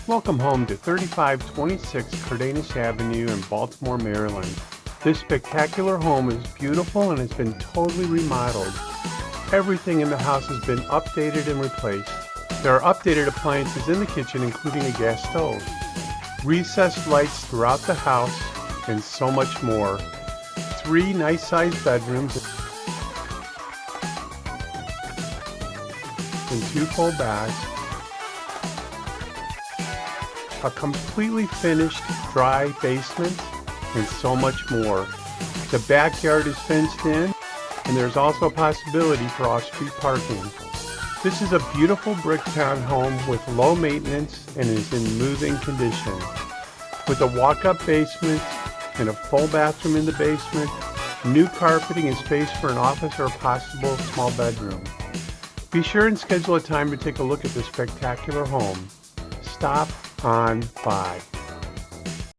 Welcome home to 3526 Cardenas Avenue in Baltimore, Maryland. This spectacular home is beautiful and has been totally remodeled. Everything in the house has been updated and replaced. There are updated appliances in the kitchen, including a gas stove, recessed lights throughout the house, and so much more. 3 nice-sized bedrooms and 2 full baths. A completely finished dry basement, and so much more. The backyard is fenced in, and there's also a possibility for off-street parking. This is a beautiful brick town home with low maintenance and is in move-in condition. With a walk-up basement and a full bathroom in the basement, new carpeting and space for an office or a possible small bedroom. Be sure and schedule a time to take a look at this spectacular home. Stop on by.